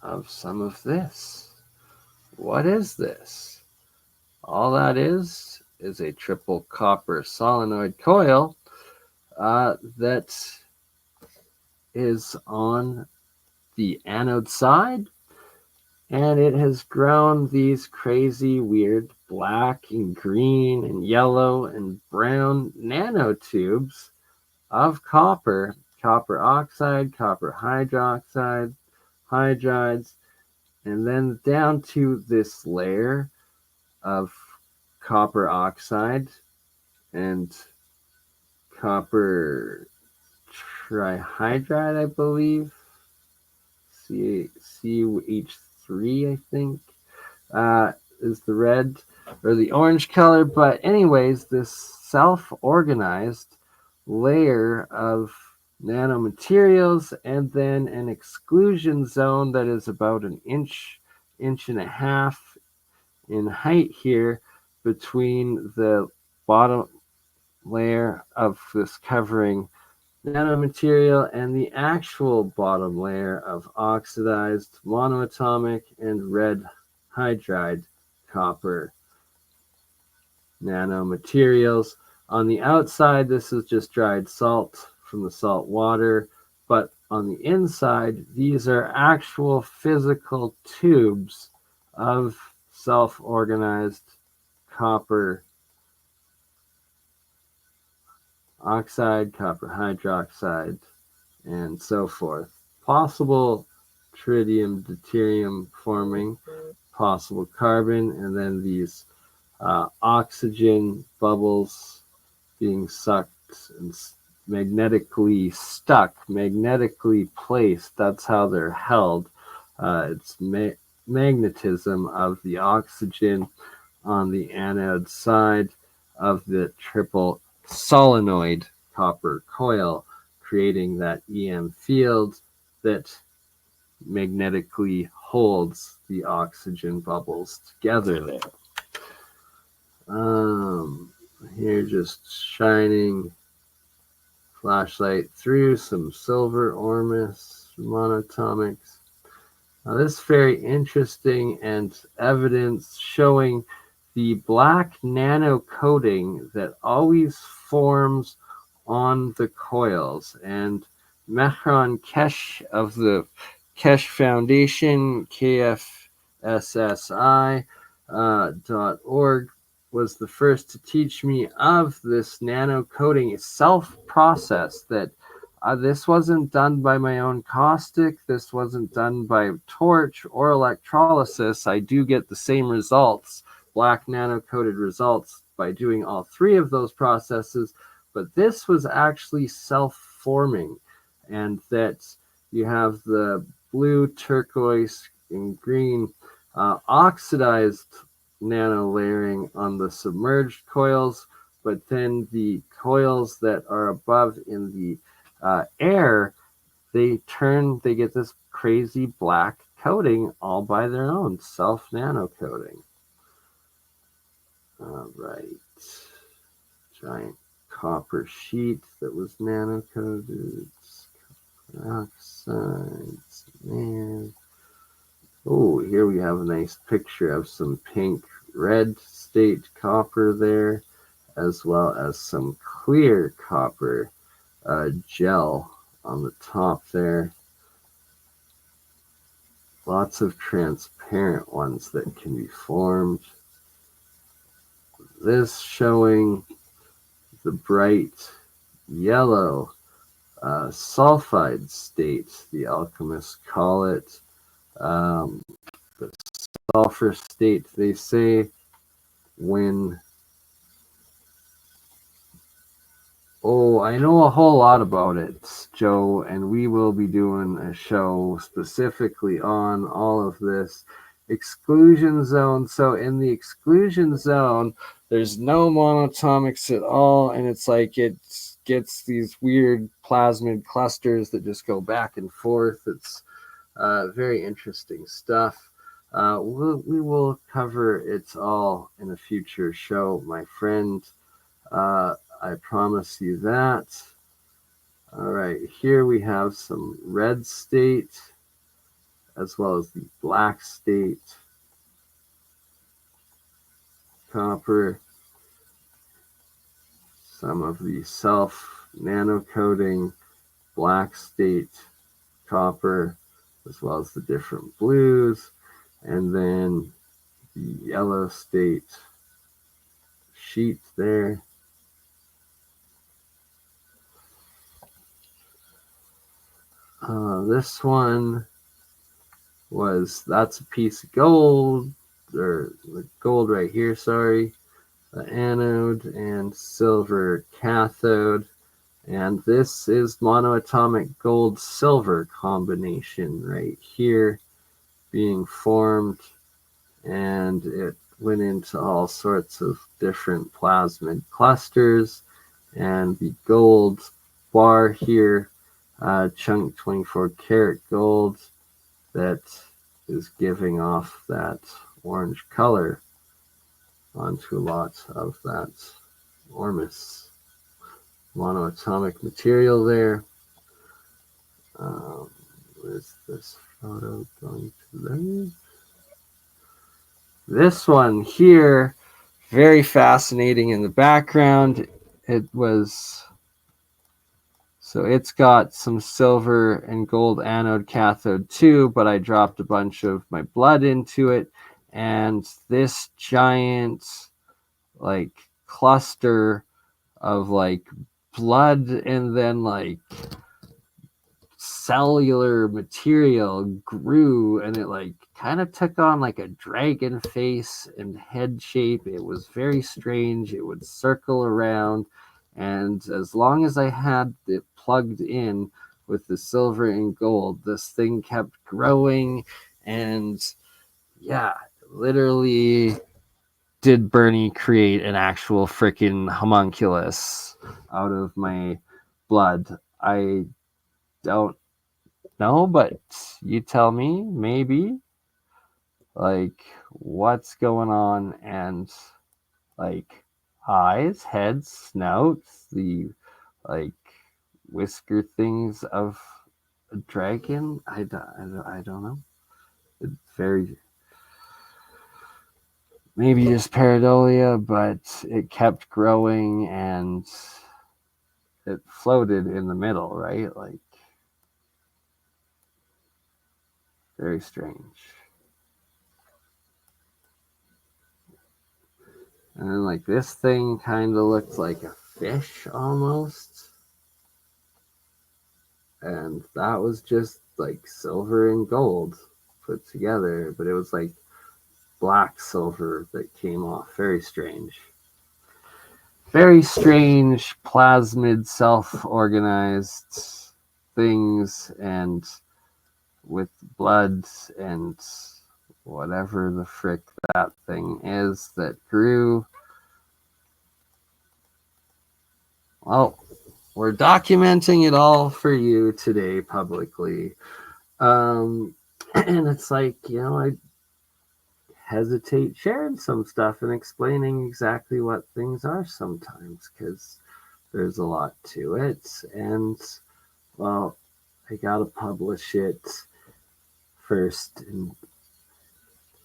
of some of this. What is this? All that is a triple copper solenoid coil that is on the anode side, and it has grown these crazy weird black and green and yellow and brown nanotubes of copper oxide, copper hydroxide, hydrides, and then down to this layer of copper oxide and copper trihydride, I believe. CH3, I think, is the red or the orange color. But anyways, this self-organized layer of nanomaterials, and then an exclusion zone that is about an inch and a half in height here between the bottom layer of this covering nanomaterial and the actual bottom layer of oxidized monoatomic and red hydride copper nanomaterials. On the outside, this is just dried salt from the salt water, but on the inside, these are actual physical tubes of self-organized copper oxide, copper hydroxide, and so forth. Possible tritium, deuterium forming, possible carbon, and then these oxygen bubbles being sucked and magnetically stuck, magnetically placed. That's how they're held. It's magnetism of the oxygen on the anode side of the triple solenoid copper coil, creating that EM field that magnetically holds the oxygen bubbles together there. Here, just shining flashlight through some silver ormus monatomics. Now, this is very interesting and evidence showing the black nano coating that always forms on the coils. And Mehran Kesh of the Kesh Foundation, kfssi.org, was the first to teach me of this nano coating self-process that this wasn't done by my own caustic, this wasn't done by torch or electrolysis. I do get the same results, black nano-coated results, by doing all three of those processes, but this was actually self-forming, and that you have the blue, turquoise, and green oxidized nano layering on the submerged coils, but then the coils that are above in the air, they get this crazy black coating all by their own, self nano coating. All right, giant copper sheet that was nano coated, copper oxides, man. Oh, here we have a nice picture of some pink red state copper there, as well as some clear copper gel on the top there. Lots of transparent ones that can be formed. This showing the bright yellow sulfide state, the alchemists call it. The sulfur state, they say, when... Oh, I know a whole lot about it, Joe, and we will be doing a show specifically on all of this. Exclusion zone. So in the exclusion zone, there's no monoatomics at all, and it's like it gets these weird plasmid clusters that just go back and forth. It's very interesting stuff. We will cover it all in a future show, my friend. I promise you that. All right, here we have some red state as well as the black state copper, some of the self nanocoating black state copper, as well as the different blues, and then the yellow state sheet there. This one that's a piece of gold, or the gold right here, sorry, the anode and silver cathode. And this is monoatomic gold silver combination right here being formed, and it went into all sorts of different plasmid clusters. And the gold bar here, chunk 24 karat gold, that is giving off that orange color onto a lot of that ormus monoatomic material there. Where's this photo going to there? This one here, very fascinating in the background. So it's got some silver and gold anode cathode too, but I dropped a bunch of my blood into it. And this giant like cluster of like blood and then like cellular material grew, and it like kind of took on like a dragon face and head shape. It was very strange. It would circle around, and as long as I had it plugged in with the silver and gold, this thing kept growing. And yeah, literally did Bernie create an actual freaking homunculus out of my blood? I don't know, but you tell me, maybe. Like, what's going on? And like eyes, heads, snouts, the like whisker things of a dragon. I don't know. It's very, maybe just pareidolia, but it kept growing and it floated in the middle, right? Like, very strange. And then like this thing kind of looked like a fish almost. And that was just like silver and gold put together, but it was like black silver that came off. Very strange. Very strange plasmid self-organized things, and with blood and whatever the frick that thing is that grew. Well, we're documenting it all for you today publicly. And it's like, I hesitate sharing some stuff and explaining exactly what things are sometimes, because there's a lot to it. And, well, I gotta publish it first in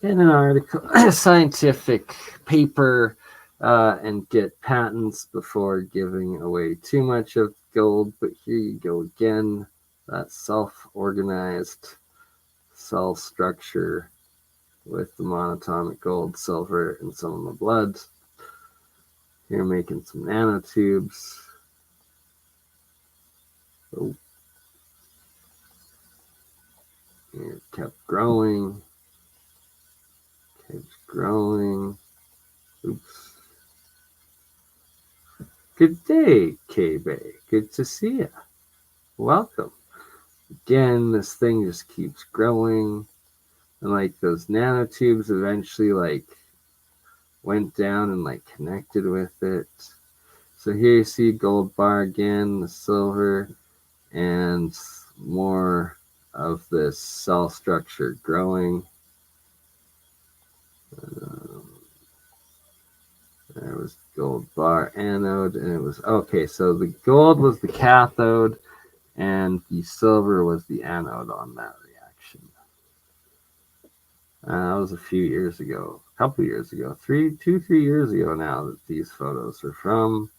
an article, a scientific paper, and get patents before giving away too much of gold. But here you go again, that self-organized cell structure with the monatomic gold, silver, and some of my blood. Here making some nanotubes. Oh. It kept growing. Kept growing. Oops. Good day, K-Bay. Good to see you. Welcome. Again, this thing just keeps growing. And like those nanotubes eventually like went down and like connected with it. So here you see gold bar again, the silver, and more of this cell structure growing. There was gold bar anode, and it was okay. So the gold was the cathode, and the silver was the anode on that reaction. That was a few years ago, a couple years ago, 3 years ago now that these photos are from.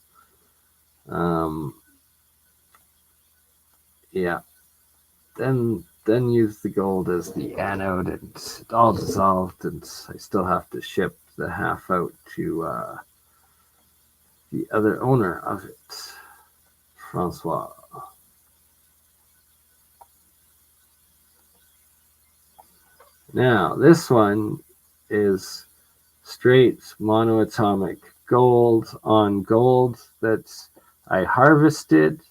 Yeah. Then use the gold as the anode, and it all dissolved, and I still have to ship the half out to the other owner of it, Francois. Now, this one is straight monoatomic gold on gold that I harvested,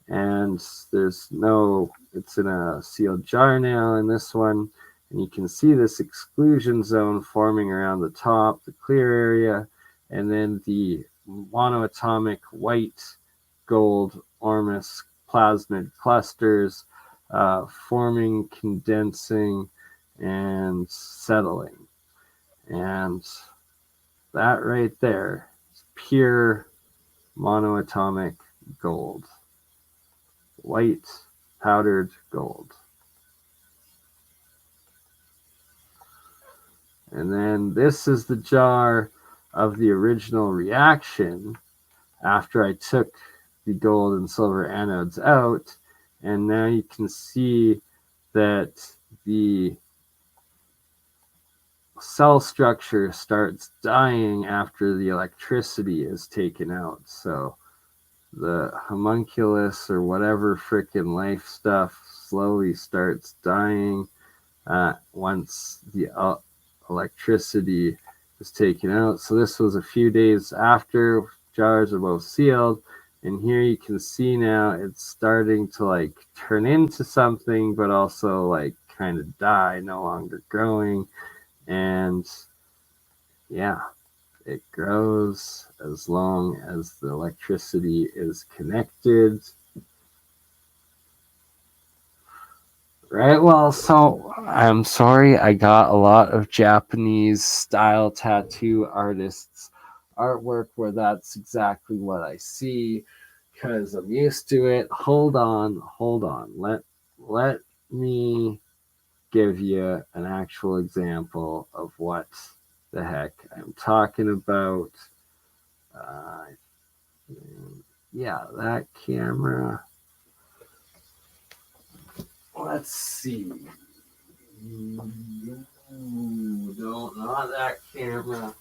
and there's no, it's in a sealed jar now in this one, and you can see this exclusion zone forming around the top, the clear area, and then the monoatomic white gold ormus plasmid clusters forming, condensing, and settling. And that right there is pure monoatomic gold. White powdered gold. And then this is the jar of the original reaction after I took the gold and silver anodes out. And now you can see that the cell structure starts dying after the electricity is taken out. So the homunculus or whatever frickin' life stuff slowly starts dying once the electricity is taken out. So this was a few days after. Jars are both sealed, and here you can see now it's starting to like turn into something, but also like kind of die, no longer growing. And yeah, it grows as long as the electricity is connected. Right, well, so I'm sorry, I got a lot of Japanese style tattoo artists' artwork where that's exactly what I see, because I'm used to it. Hold on. Let me give you an actual example of what the heck I'm talking about. Yeah, that camera. Let's see. No, not that camera.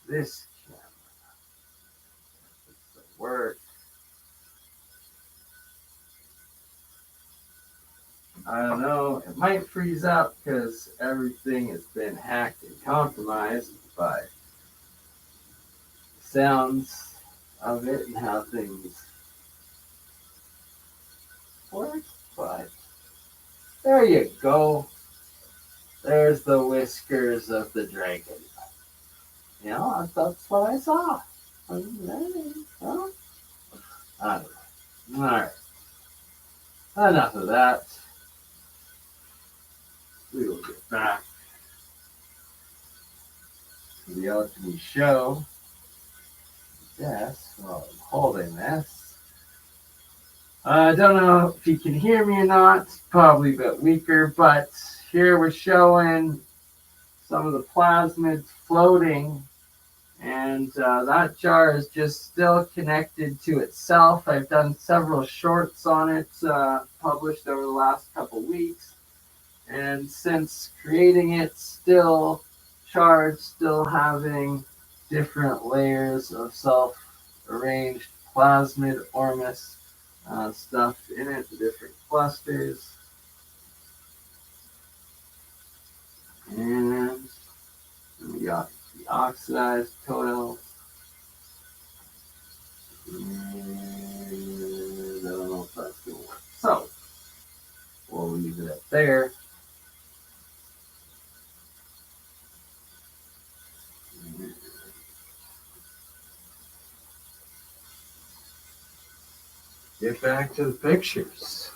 This camera. This doesn't work. I don't know. It might freeze up because everything has been hacked and compromised by sounds of it and how things work. But there you go. There's the whiskers of the dragon. You know, that's what I saw. Huh? I don't know. Alright. Enough of that. We will get back to the Alchemy show. Yes, well, I'm holding this. I don't know if you can hear me or not. Probably a bit weaker, but here we're showing some of the plasmids floating, and that jar is just still connected to itself. I've done several shorts on it, published over the last couple weeks, and since creating it, still charged, still having different layers of self-arranged plasmid ormus stuff in it, the different clusters. And we got the oxidized coils. And I don't know if that's going to work. So, we'll leave it up there. Get back to the pictures.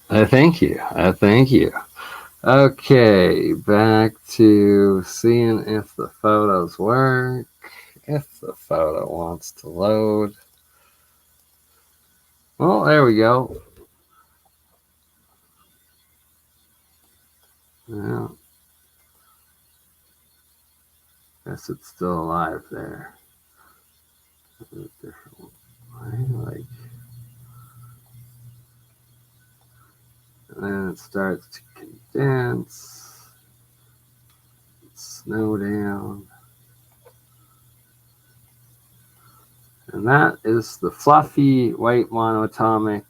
I thank you. Okay, back to seeing if the photos work. if the photo wants to load. Well, there we go. Yeah. Guess it's still alive there. Different way, like, and then it starts to condense, snow down. And that is the fluffy white monoatomic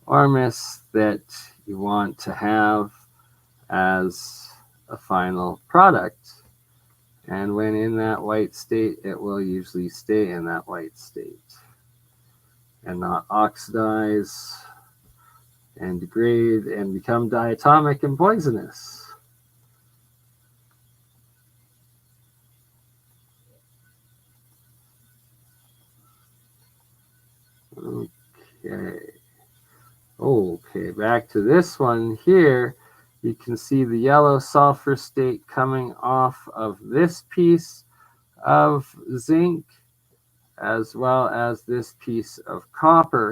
ormus that you want to have as a final product. And when in that white state, it will usually stay in that white state and not oxidize and degrade and become diatomic and poisonous. Okay, back to this one here. You can see the yellow sulfur state coming off of this piece of zinc, as well as this piece of copper.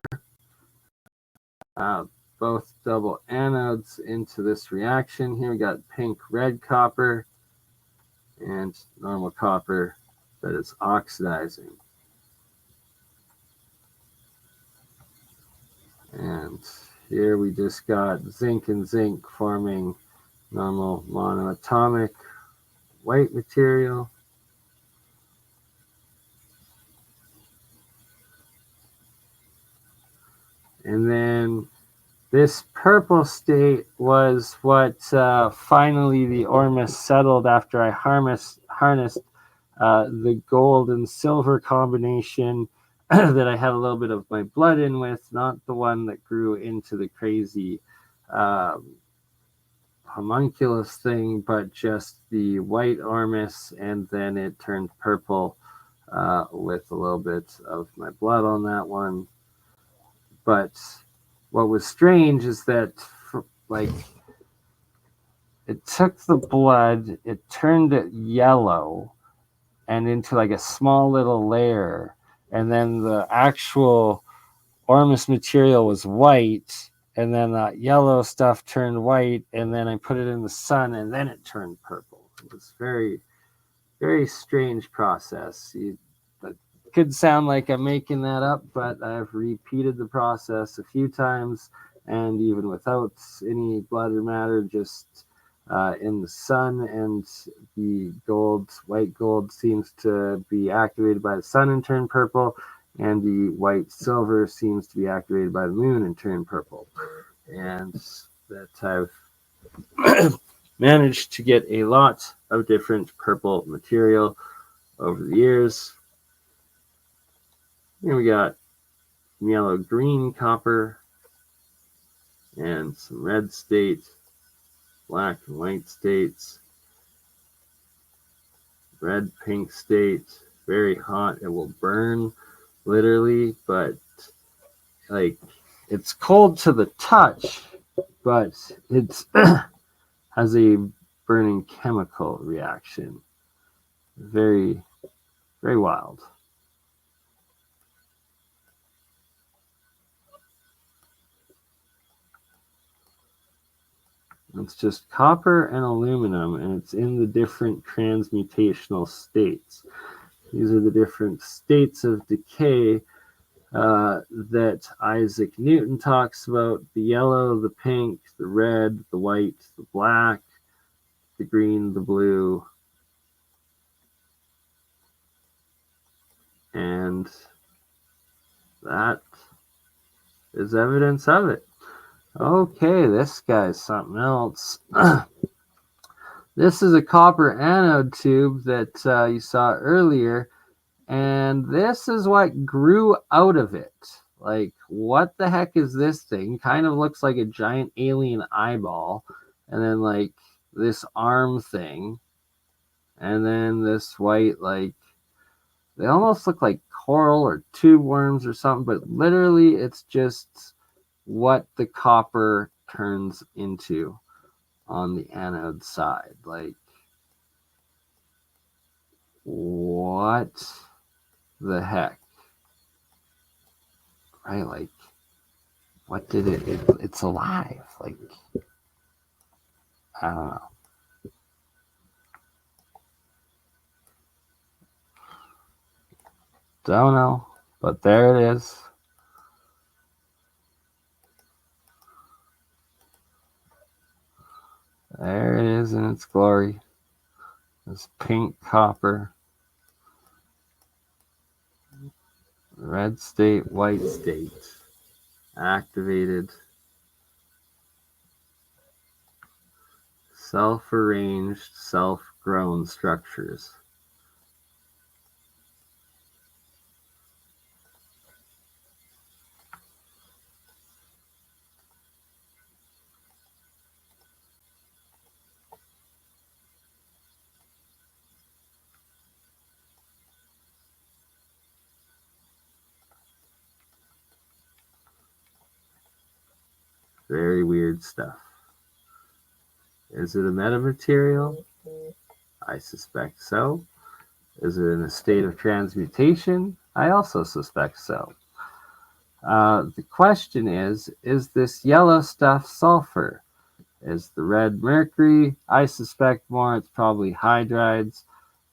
Both double anodes into this reaction. Here we got pink red copper and normal copper that is oxidizing. And here we just got zinc and zinc forming normal monoatomic white material. And then this purple state was what finally the ormus settled after I harnessed the gold and silver combination that I had a little bit of my blood in with, not the one that grew into the crazy homunculus thing, but just the white ormus, and then it turned purple with a little bit of my blood on that one. But what was strange is that, like, it took the blood, it turned it yellow and into like a small little layer, and then the actual ormus material was white, and then that yellow stuff turned white, and then I put it in the sun, and then it turned purple. It was very, very strange process. It could sound like I'm making that up, but I've repeated the process a few times, and even without any blood or matter, just in the sun, and the white gold seems to be activated by the sun and turn purple, and the white silver seems to be activated by the moon and turn purple. And that I've managed to get a lot of different purple material over the years. Here we got yellow green copper and some red state, black and white states, red pink state, very hot. It will burn literally, but like, it's cold to the touch, but it's has a burning chemical reaction. Very, very wild. It's just copper and aluminum, and it's in the different transmutational states. These are the different states of decay that Isaac Newton talks about: the yellow, the pink, the red, the white, the black, the green, the blue, and that is evidence of it. Okay, this guy's something else. This is a copper anode tube that you saw earlier, and this is what grew out of it. Like, what the heck is this thing? Kind of looks like a giant alien eyeball, and then like this arm thing, and then this white, like, they almost look like coral or tube worms or something, but literally it's just what the copper turns into on the anode side. Like, what the heck? Right? Like, what did it's alive. Like, I don't know. Don't know. But there it is. There it is in its glory. This pink copper. Red state, white state. Activated. Self-arranged, self-grown structures. Very weird stuff. Is it a metamaterial? I suspect so. Is it in a state of transmutation? I also suspect so. The question is this yellow stuff sulfur? Is the red mercury? I suspect more it's probably hydrides.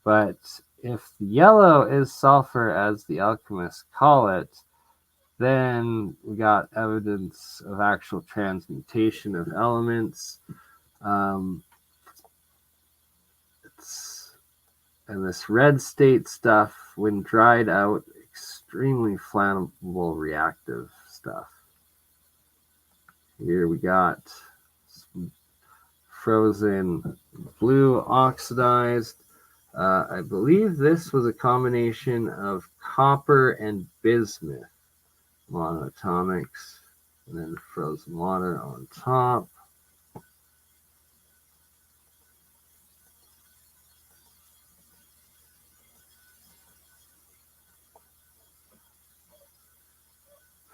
But if the yellow is sulfur, as the alchemists call it, then we got evidence of actual transmutation of elements. And this red state stuff, when dried out, extremely flammable reactive stuff. Here we got some frozen blue oxidized. I believe this was a combination of copper and bismuth monoatomics, and then frozen water on top.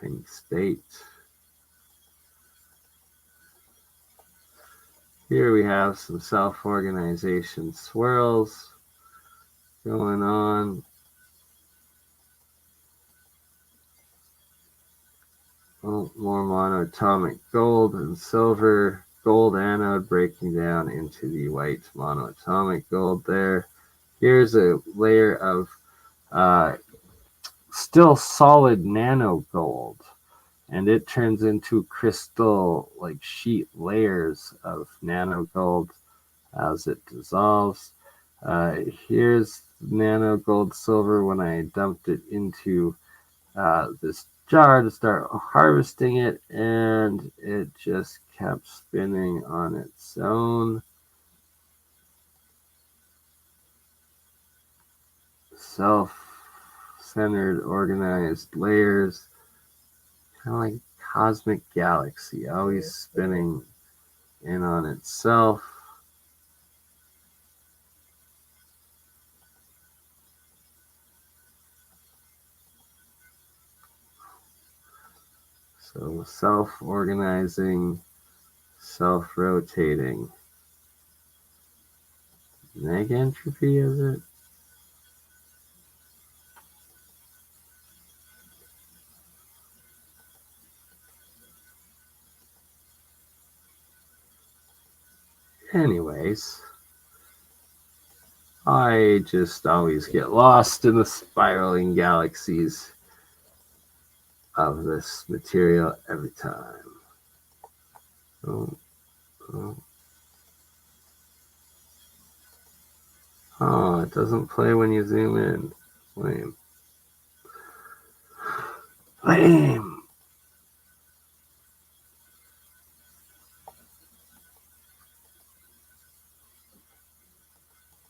Pink state. Here we have some self-organization swirls going on. Oh, more monoatomic gold and silver. Gold anode breaking down into the white monoatomic gold there. Here's a layer of still solid nano gold, and it turns into crystal like sheet layers of nano gold as it dissolves. Here's nano gold silver when I dumped it into this jar to start harvesting it, and it just kept spinning on its own. Self-centered organized layers, kind of like cosmic galaxy, always spinning in on itself. So self-organizing, self-rotating. Neg entropy, is it? Anyways, I just always get lost in the spiraling galaxies of this material every time. Oh, it doesn't play when you zoom in. Lame. Lame.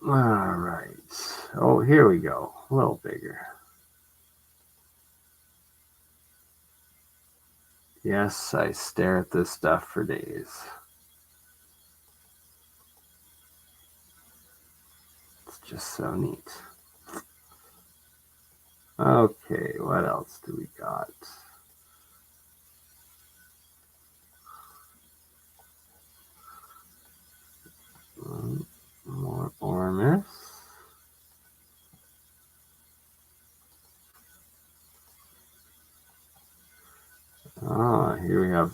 All right. Oh, here we go. A little bigger. Yes, I stare at this stuff for days. It's just so neat. Okay, what else do we got? More ormus. here we have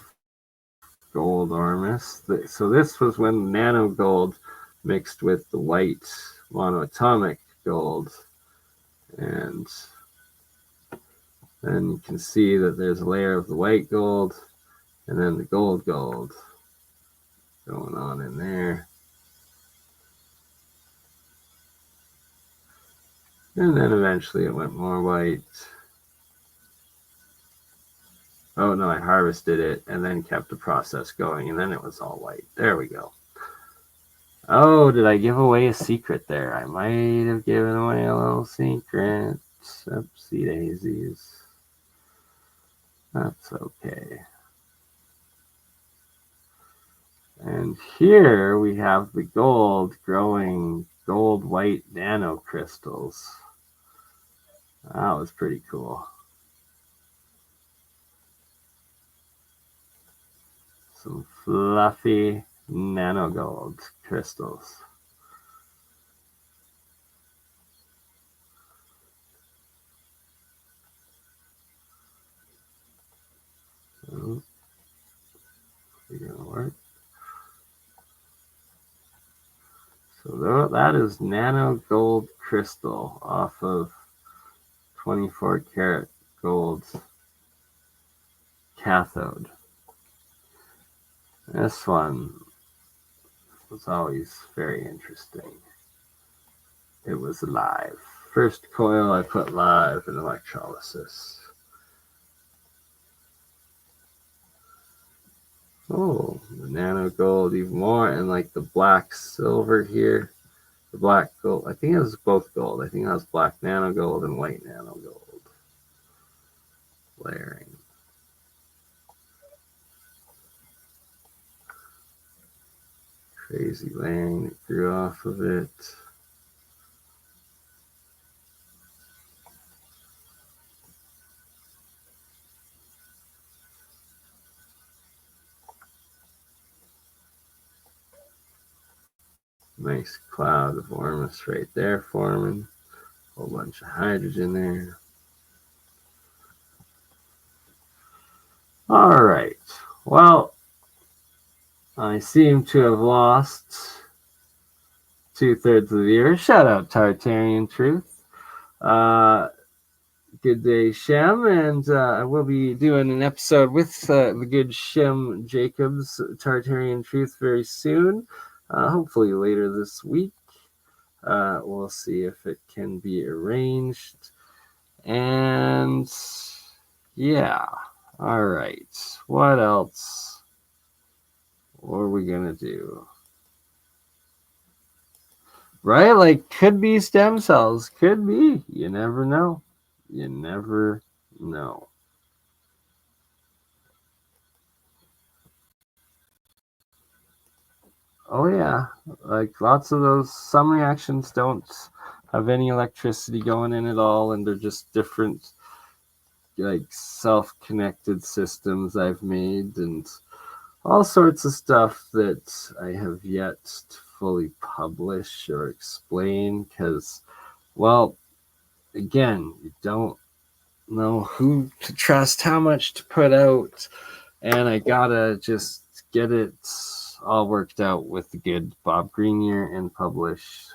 gold ormus. So this was when nano gold mixed with the white monoatomic gold. And then you can see that there's a layer of the white gold and then the gold going on in there. And then eventually it went more white. Oh no, I harvested it and then kept the process going and then it was all white. There we go. Oh, did I give away a secret there? I might have given away a little secret. Oopsie daisies. That's okay. And here we have the gold growing gold white nanocrystals. That was pretty cool. Some fluffy nano gold crystals. Oh, is it gonna work? So that is nano gold crystal off of 24 karat gold cathode. This one was always very interesting. It was live. First coil I put live in electrolysis. Oh, the nano gold even more, and like the black silver here, the black gold. I think it was both gold. I think that was black nano gold and white nano gold layering. Crazy layering that grew off of it. Nice cloud of ormus right there forming. A whole bunch of hydrogen there. All right. Well, I seem to have lost 2/3 of the viewers. Shout out Tartarian Truth. Good day, Shem. And I will be doing an episode with the good Shem Jacobs, Tartarian Truth, very soon. Hopefully later this week. We'll see if it can be arranged. And yeah. All right. What else? What are we going to do? Right? Like, could be stem cells. Could be. You never know. You never know. Oh, yeah. Like, lots of those, some reactions don't have any electricity going in at all, and they're just different, like, self-connected systems I've made, and all sorts of stuff that I have yet to fully publish or explain, because, well, again, you don't know who to trust, how much to put out, and I gotta just get it all worked out with the good Bob Greenier and publish